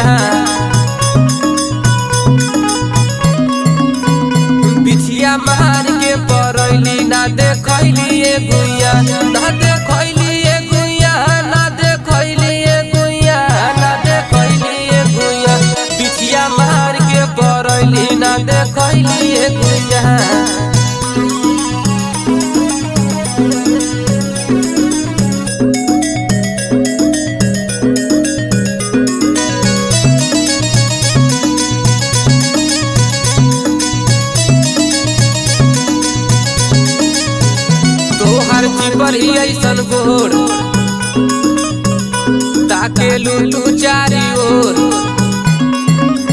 गुइया बिछिया मार के परैली ना देखैली ए गुइया ना देखैली ए गुइया ना देखैली ए गुइया ना देखैली ए गुइया बिछिया मार के परैली ना देखैली ए गुइया तोहर चिपर ही ऐसन गोर ताके लू तू चारी ओर